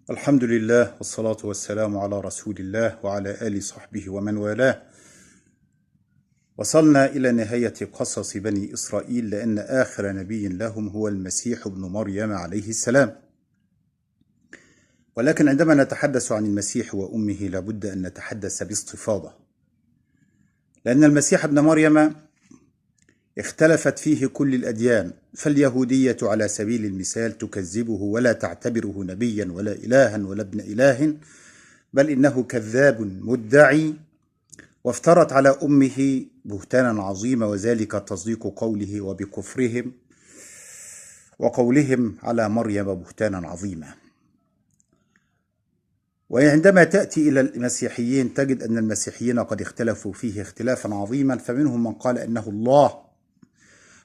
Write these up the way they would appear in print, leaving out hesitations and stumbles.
الحمد لله والصلاة والسلام على رسول الله وعلى آل صحبه ومن والاه. وصلنا إلى نهاية قصص بني إسرائيل، لأن آخر نبي لهم هو المسيح ابن مريم عليه السلام. ولكن عندما نتحدث عن المسيح وأمه لابد أن نتحدث باستفاضة، لأن المسيح ابن مريم اختلفت فيه كل الأديان، فاليهودية على سبيل المثال تكذبه ولا تعتبره نبيا ولا إلها ولا ابن إله، بل إنه كذاب مدعي، وافترت على أمه بهتانا عظيما، وذلك تصديق قوله وبكفرهم وقولهم على مريم بهتانا عظيما. وعندما تأتي إلى المسيحيين تجد أن المسيحيين قد اختلفوا فيه اختلافا عظيما، فمنهم من قال أنه الله،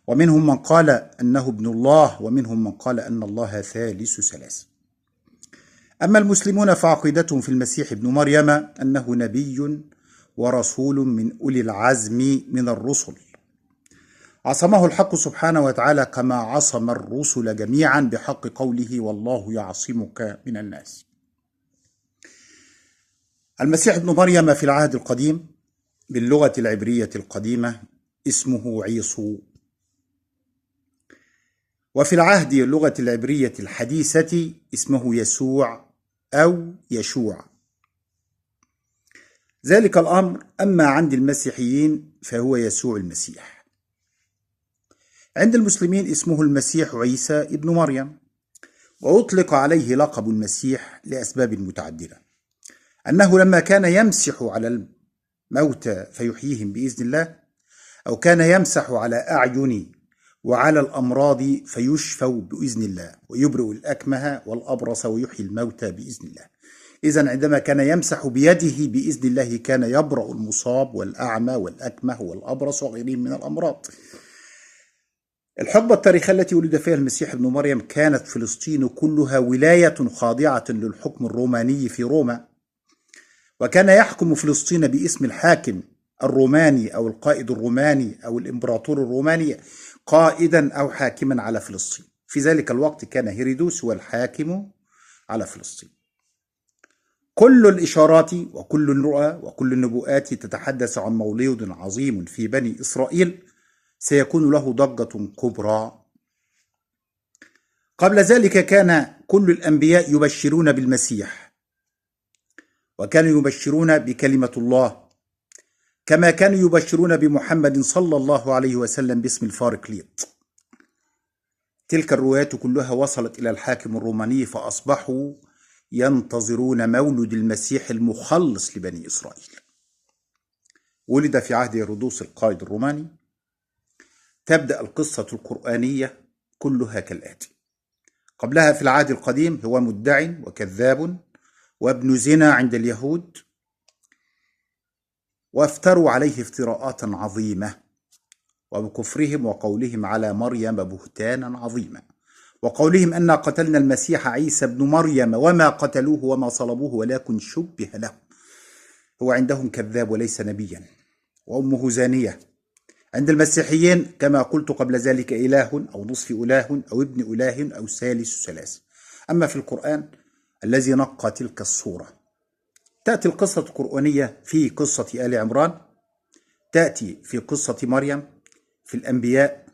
ومنهم من قال أنه ابن الله، ومنهم من قال أن الله ثالث ثلاث. أما المسلمون فعقيدتهم في المسيح ابن مريم أنه نبي ورسول من أولي العزم من الرسل، عصمه الحق سبحانه وتعالى كما عصم الرسل جميعا بحق قوله والله يعصمك من الناس. المسيح ابن مريم في العهد القديم باللغة العبرية القديمة اسمه عيسو، وفي العهد اللغة العبرية الحديثة اسمه يسوع أو يشوع. ذلك الأمر أما عند المسيحيين فهو يسوع المسيح. عند المسلمين اسمه المسيح عيسى ابن مريم، وأطلق عليه لقب المسيح لأسباب متعددة، أنه لما كان يمسح على الموتى فيحييهم بإذن الله، أو كان يمسح على أعين وعلى الأمراض فيشفوا بإذن الله، ويبرئ الأكمه والأبرص ويحيي الموتى بإذن الله. إذن عندما كان يمسح بيده بإذن الله كان يبرأ المصاب والأعمى والأكمه والأبرص وغيرهم من الأمراض. الحقبة التاريخية التي ولد فيها المسيح ابن مريم كانت فلسطين كلها ولاية خاضعة للحكم الروماني في روما، وكان يحكم فلسطين باسم الحاكم الروماني أو القائد الروماني أو الإمبراطور الروماني قائدا أو حاكما على فلسطين. في ذلك الوقت كان هيرودوس هو الحاكم على فلسطين. كل الإشارات وكل الرؤى وكل النبوءات تتحدث عن مولود عظيم في بني إسرائيل سيكون له ضجة كبرى. قبل ذلك كان كل الأنبياء يبشرون بالمسيح، وكانوا يبشرون بكلمة الله، كما كانوا يبشرون بمحمد صلى الله عليه وسلم باسم الفاركليط. تلك الروايات كلها وصلت إلى الحاكم الروماني، فأصبحوا ينتظرون مولد المسيح المخلص لبني إسرائيل. ولد في عهد هيرودوس القائد الروماني. تبدأ القصة القرآنية كلها كالآتي: قبلها في العهد القديم هو مدع وكذاب وابن زنا عند اليهود، وافتروا عليه افتراءات عظيمة، وبكفرهم وقولهم على مريم بهتانا عظيما، وقولهم أنا قتلنا المسيح عيسى ابن مريم وما قتلوه وما صلبوه ولكن شبه له. هو عندهم كذاب وليس نبيا، وأمه زانية. عند المسيحيين كما قلت قبل ذلك إله أو نصف إله أو ابن إله أو ثالث ثلاث. أما في القرآن الذي نقى تلك الصورة، تأتي القصة القرآنية في قصة آل عمران، تأتي في قصة مريم، في الأنبياء،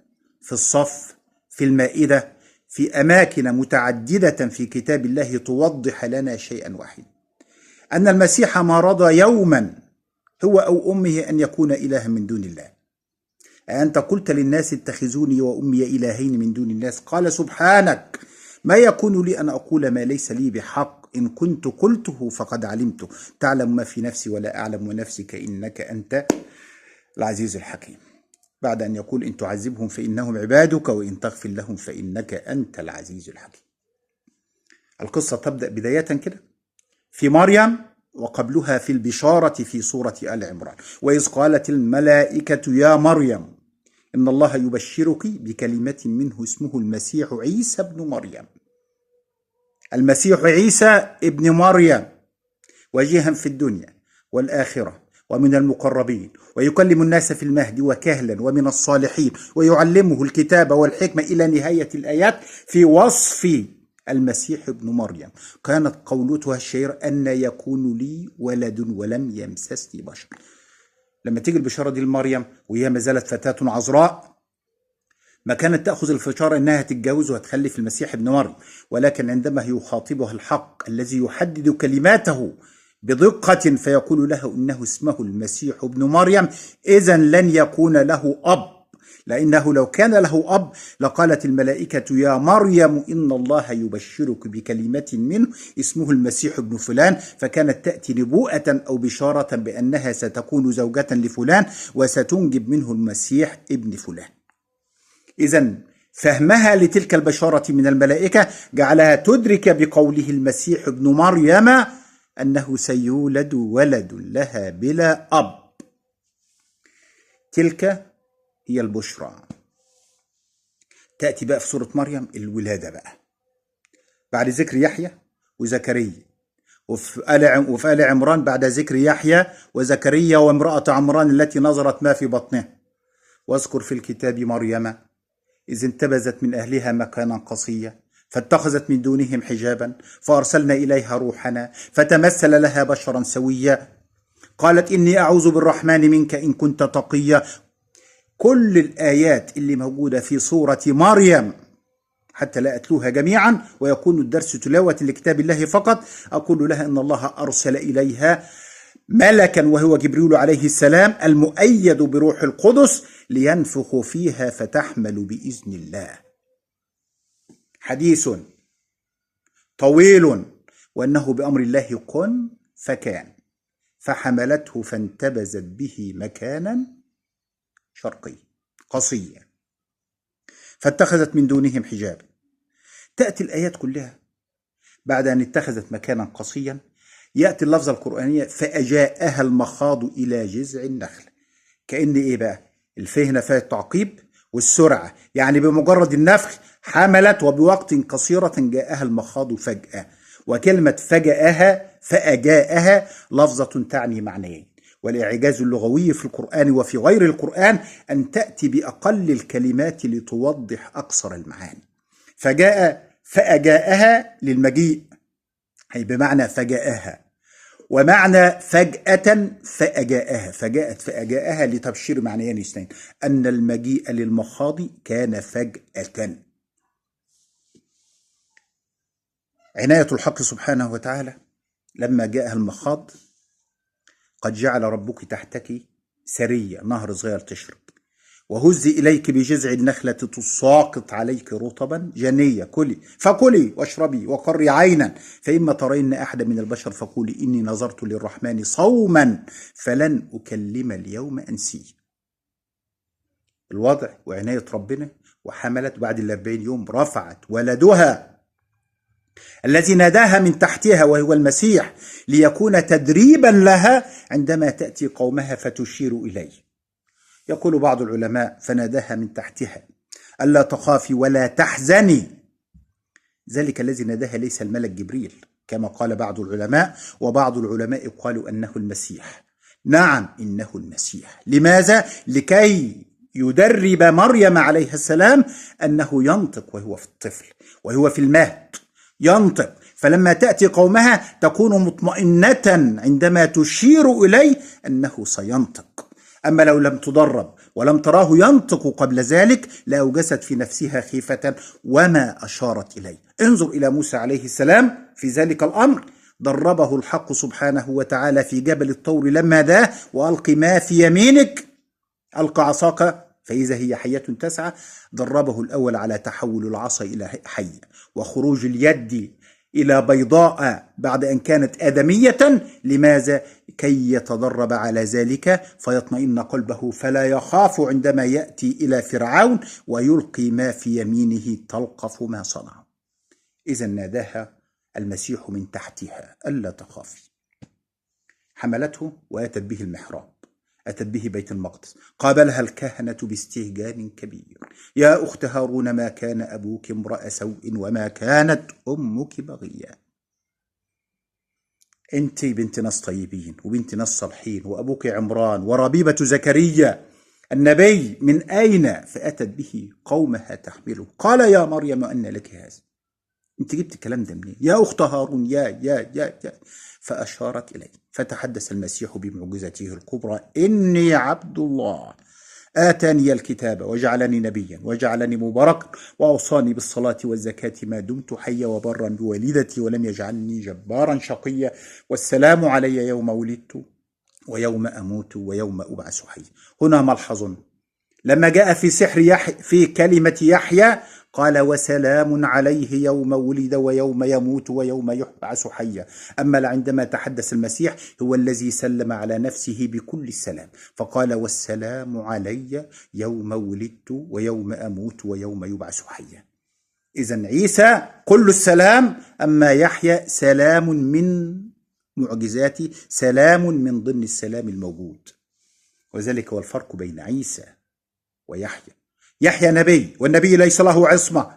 في الصف، في المائدة، في أماكن متعددة في كتاب الله توضح لنا شيئا واحد: أن المسيح ما رضى يوما هو أو أمه أن يكون إلها من دون الله. أنت قلت للناس اتخذوني وأمي إلهين من دون الناس، قال سبحانك ما يكون لي أن أقول ما ليس لي بحق، إن كنت قلته فقد علمته، تعلم ما في نفسي ولا أعلم ونفسك إنك أنت العزيز الحكيم. بعد أن يقول إن تعذبهم فإنهم عبادك وإن تغفر لهم فإنك أنت العزيز الحكيم. القصة تبدأ بداية كده في مريم، وقبلها في البشارة في سورة آل عمران: وإذ قالت الملائكة يا مريم إن الله يبشرك بكلمة منه اسمه المسيح عيسى ابن مريم. المسيح عيسى ابن مريم وجيها في الدنيا والآخرة ومن المقربين، ويكلم الناس في المهد وكهلا ومن الصالحين، ويعلمه الكتاب والحكمة إلى نهاية الآيات في وصف المسيح ابن مريم. كانت قولتها الشهيرة: أن يكون لي ولد ولم يمسسني بشر. لما تيجي البشارة دي لمريم وهي ما زالت فتاة عذراء، ما كانت تأخذ البشارة أنها تتجوز وتخلف المسيح ابن مريم، ولكن عندما يخاطبها الحق الذي يحدد كلماته بدقة فيقول له إنه اسمه المسيح ابن مريم، إذن لن يكون له أب، لأنه لو كان له أب لقالت الملائكة: يا مريم إن الله يبشرك بكلمة منه اسمه المسيح ابن فلان، فكانت تأتي نبوءة أو بشارة بأنها ستكون زوجة لفلان وستنجب منه المسيح ابن فلان. إذن فهمها لتلك البشارة من الملائكة جعلها تدرك بقوله المسيح ابن مريم أنه سيولد ولد لها بلا أب. تلك هي البشرى. تأتي بقى في سورة مريم الولادة بقى بعد ذكر يحيى وزكريا، وفي آل عمران بعد ذكر يحيى وزكريا وامرأة عمران التي نظرت ما في بطنها. واذكر في الكتاب مريم إذ انتبذت من أهلها مكانا قصيا فاتخذت من دونهم حجابا فأرسلنا إليها روحنا فتمثل لها بشرا سويا قالت إني أعوذ بالرحمن منك إن كنت تقيا. كل الآيات اللي موجودة في سورة مريم حتى لا أتلوها جميعا ويكون الدرس تلاوة لكتاب الله فقط، أقول لها إن الله أرسل إليها ملكا وهو جبريل عليه السلام المؤيد بروح القدس لينفخ فيها فتحمل بإذن الله. حديث طويل وأنه بأمر الله كن فكان، فحملته فانتبذت به مكانا شرقي قصيا فاتخذت من دونهم حجاب. تأتي الآيات كلها بعد أن اتخذت مكانا قصيا، يأتي اللفظة القرآنية: فأجاءها المخاض إلى جذع النخل. كأن إيه بقى؟ الفهنة فيها التعقيب والسرعة، يعني بمجرد النفخ حملت وبوقت قصيرة جاءها المخاض فجأة. وكلمة فجأها فأجاءها لفظة تعني معنيين، والإعجاز اللغوي في القرآن وفي غير القرآن أن تأتي بأقل الكلمات لتوضح أقصر المعاني. فجاء فأجاءها للمجيء أي بمعنى فجاءها، ومعنى فجأة فأجاءها، فجاءت فأجاءها لتبشير معنيين اثنين: أن المجيء للمخاض كان فجأة. عناية الحق سبحانه وتعالى لما جاءها المخاض: قد جعل ربك تحتك سرية نهر صغير تشرب، وهزي إليك بجذع النخلة تساقط عليك رطبا جنيا فكلي واشربي وقري عينا فإما ترين أحد من البشر فقولي إني نظرت للرحمن صوما فلن أكلم اليوم أنسي. الوضع وعناية ربنا. وحملت بعد 40 يوم رفعت ولدها الذي ناداها من تحتها وهو المسيح ليكون تدريبا لها عندما تأتي قومها فتشير إليه. يقول بعض العلماء: فناداها من تحتها ألا تخافي ولا تحزني. ذلك الذي ناداها ليس الملك جبريل كما قال بعض العلماء، وبعض العلماء قالوا أنه المسيح. نعم إنه المسيح. لماذا؟ لكي يدرب مريم عليه السلام أنه ينطق وهو في الطفل وهو في المهد ينطق، فلما تأتي قومها تكون مطمئنة عندما تشير إليه أنه سينطق. أما لو لم تدرب ولم تراه ينطق قبل ذلك لأوجست في نفسها خيفة وما أشارت إليه. انظر إلى موسى عليه السلام في ذلك الأمر، دربه الحق سبحانه وتعالى في جبل الطور لما داه: وألق ما في يمينك، ألقى عصاك فإذا هي حية تسعى. دربه الأول على تحول العصا إلى حية، وخروج اليد إلى بيضاء بعد أن كانت آدمية. لماذا؟ كي يتدرب على ذلك فيطمئن قلبه فلا يخاف عندما يأتي إلى فرعون ويلقي ما في يمينه تلقف ما صنع. إذا ناداها المسيح من تحتها ألا تخافي. حملته وأتت به المحراب، أتت به بيت المقدس. قابلها الكهنة باستهجان كبير: يا أخت هارون ما كان أبوك امرأ سوء وما كانت أمك بغيا. أنت بنت ناس طيبين وبنت ناس صالحين، وأبوك عمران وربيبة زكريا النبي، من أين؟ فأتت به قومها تحمله. قال: يا مريم أن لك هذا؟ انت جبت الكلام ده منين؟ يا أخت هارون، يا. فأشارت إليه، فتحدث المسيح بمعجزته الكبرى: إني عبد الله آتاني الكتاب وجعلني نبيا وجعلني مباركا وأوصاني بالصلاة والزكاة ما دمت حيا وبرا بوالدتي ولم يجعلني جبارا شقيا والسلام علي يوم ولدت ويوم أموت ويوم أبعث حيا. هنا ملحظ، لما جاء في في كلمة يحيى قال: وسلام عليه يوم ولد ويوم يموت ويوم يبعث حيا. أما عندما تحدث المسيح هو الذي سلم على نفسه بكل السلام، فقال: والسلام علي يوم ولدت ويوم أموت ويوم يبعث حيا. إذن عيسى كل السلام، أما يحيى سلام من معجزاتي، سلام من ضمن السلام الموجود. وذلك هو الفرق بين عيسى ويحيى. يحيى نبي، والنبي ليس له عصمة،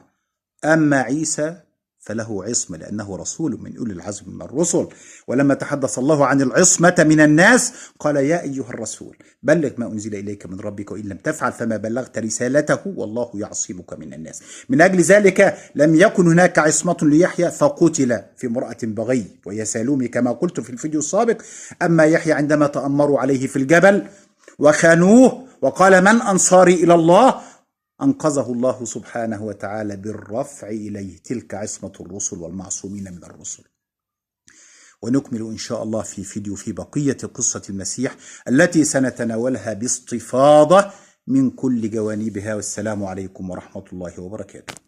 أما عيسى فله عصمة لأنه رسول من أولي العزم من الرسل. ولما تحدث الله عن العصمة من الناس قال: يا أيها الرسول بلغ ما أنزل إليك من ربك وإن لم تفعل فما بلغت رسالته والله يعصمك من الناس. من أجل ذلك لم يكن هناك عصمة ليحيى فقتل في امرأة بغي وهي سالومي كما قلت في الفيديو السابق. أما يحيى عندما تأمروا عليه في الجبل وخانوه وقال: من أنصاري إلى الله، أنقذه الله سبحانه وتعالى بالرفع إليه. تلك عصمة الرسل والمعصومين من الرسل. ونكمل إن شاء الله في فيديو في بقية قصة المسيح التي سنتناولها باستفاضة من كل جوانبها. والسلام عليكم ورحمة الله وبركاته.